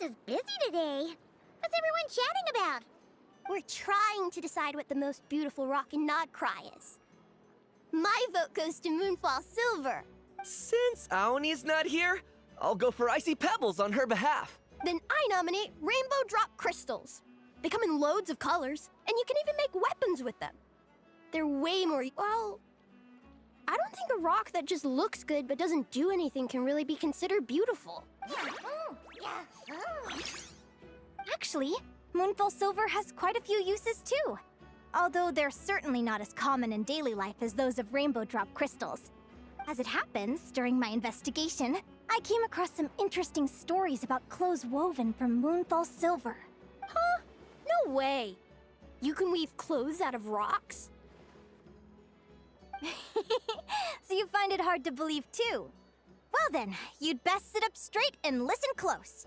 is busy today. What's everyone chatting about? We're trying to decide what the most beautiful rock in Nod Cry is. My vote goes to Moonfall Silver. Since Aoni's not here, I'll go for Icy Pebbles on her behalf. Then I nominate Rainbow Drop Crystals. They come in loads of colors, and you can even make weapons with them. They're way more... Well, I don't think a rock that just looks good but doesn't do anything can really be considered beautiful. Actually, Moonfall Silver has quite a few uses too. Although they're certainly not as common in daily life as those of Rainbow Drop Crystals. As it happens, during my investigation, I came across some interesting stories about clothes woven from Moonfall Silver. Huh? No way! You can weave clothes out of rocks? So you find it hard to believe too? Well then, you'd best sit up straight and listen close.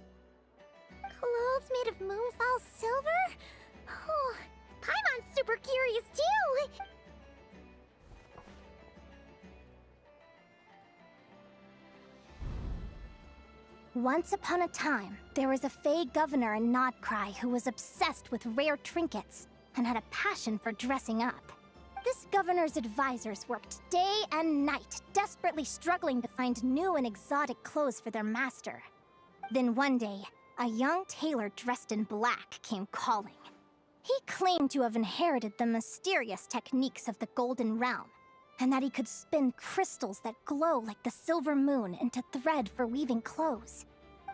Clothes made of Moonfall Silver? Oh, Paimon's super curious too! Once upon a time, there was a Fey governor in Nod Cry who was obsessed with rare trinkets and had a passion for dressing up. This governor's advisors worked day and night, desperately struggling to find new and exotic clothes for their master. Then one day, a young tailor dressed in black came calling. He claimed to have inherited the mysterious techniques of the Golden Realm, and that he could spin crystals that glow like the silver moon into thread for weaving clothes.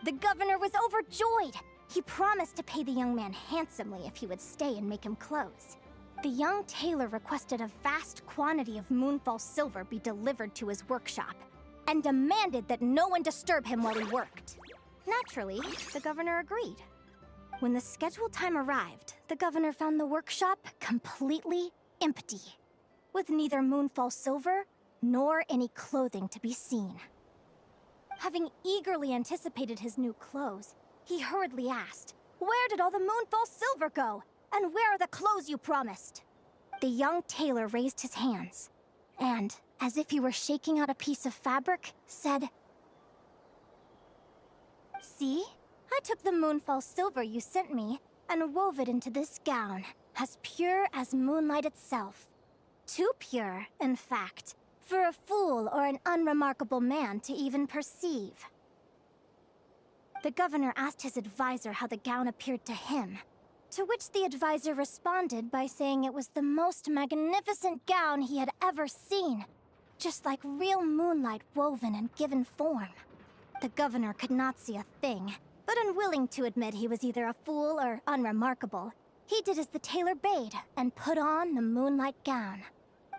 The governor was overjoyed. He promised to pay the young man handsomely if he would stay and make him clothes. The young tailor requested a vast quantity of Moonfall Silver be delivered to his workshop, and demanded that no one disturb him while he worked. Naturally, the governor agreed. When the scheduled time arrived, the governor found the workshop completely empty, with neither Moonfall Silver nor any clothing to be seen. Having eagerly anticipated his new clothes, he hurriedly asked, "Where did all the Moonfall Silver go? And where are the clothes you promised?" The young tailor raised his hands, and, as if he were shaking out a piece of fabric, said, "See? I took the Moonfall Silver you sent me and wove it into this gown, as pure as moonlight itself. Too pure, in fact, for a fool or an unremarkable man to even perceive." The governor asked his advisor how the gown appeared to him, to which the advisor responded by saying it was the most magnificent gown he had ever seen, just like real moonlight woven and given form. The governor could not see a thing, but unwilling to admit he was either a fool or unremarkable, he did as the tailor bade and put on the moonlight gown.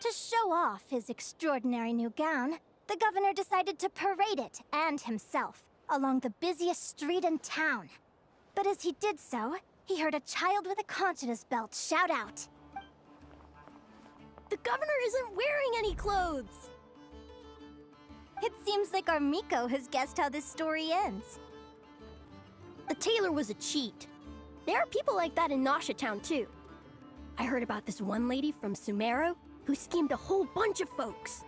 To show off his extraordinary new gown, the governor decided to parade it and himself along the busiest street in town. But as he did so, he heard a child with a conch in his belt shout out, "The governor isn't wearing any clothes!" It seems like our Miko has guessed how this story ends. The tailor was a cheat. There are people like that in Nasha Town too. I heard about this one lady from Sumeru who schemed a whole bunch of folks.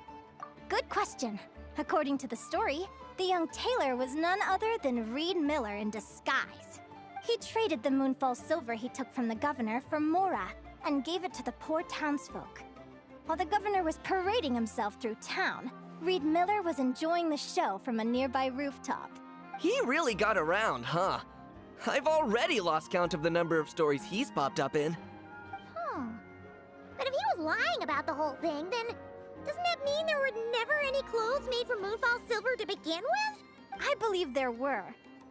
Good question. According to the story, the young tailor was none other than Reed Miller in disguise. He traded the Moonfall Silver he took from the governor for Mora and gave it to the poor townsfolk. While the governor was parading himself through town, Reed Miller was enjoying the show from a nearby rooftop. He really got around, huh? I've already lost count of the number of stories he's popped up in. But if he was lying about the whole thing, then doesn't that mean there were never any clothes made from Moonfall Silver to begin with? I believe there were,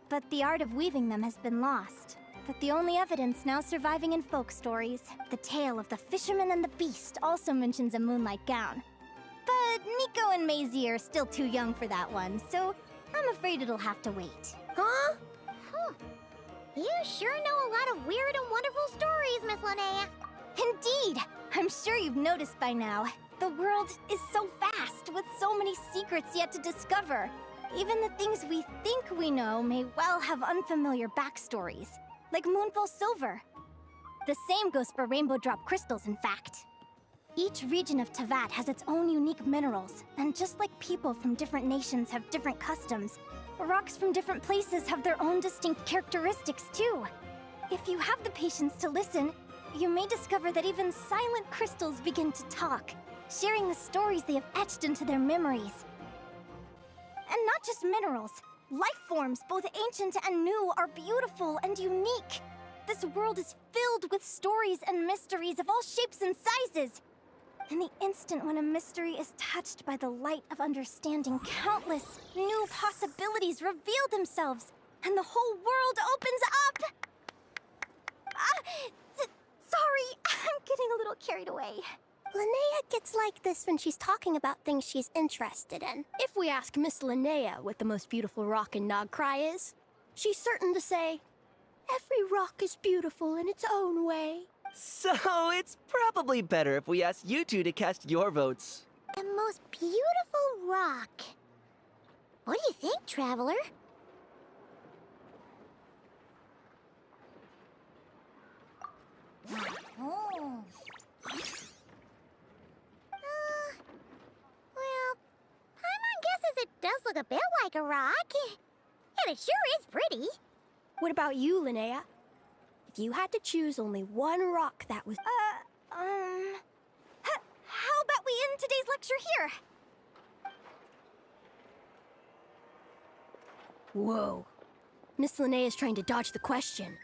but the art of weaving them has been lost. But the only evidence now surviving in folk stories, the tale of the fisherman and the beast, also mentions a moonlight gown. But Nico and Maisie are still too young for that one, so I'm afraid it'll have to wait. Huh? You sure know a lot of weird and wonderful stories, Miss Linnea. Indeed! I'm sure you've noticed by now. The world is so vast, with so many secrets yet to discover. Even the things we think we know may well have unfamiliar backstories, like Moonfall Silver. The same goes for Rainbow Drop Crystals, in fact. Each region of Teyvat has its own unique minerals, and just like people from different nations have different customs, Rocks from different places have their own distinct characteristics, too. If you have the patience to listen, you may discover that even silent crystals begin to talk, sharing the stories they have etched into their memories. And not just minerals. Life forms, both ancient and new, are beautiful and unique. This world is filled with stories and mysteries of all shapes and sizes. In the instant when a mystery is touched by the light of understanding, countless new possibilities reveal themselves, and the whole world opens up! Sorry, I'm getting a little carried away. Linnea gets like this when she's talking about things she's interested in. If we ask Miss Linnea what the most beautiful rock in Nagcry is, she's certain to say, "Every rock is beautiful in its own way." So it's probably better if we ask you two to cast your votes. The most beautiful rock. What do you think, Traveler? Oh. Well, Paimon guesses it does look a bit like a rock. And it sure is pretty. What about you, Linnea? If you had to choose only one rock that was... How about we end today's lecture here? Whoa. Miss Linnea's trying to dodge the question.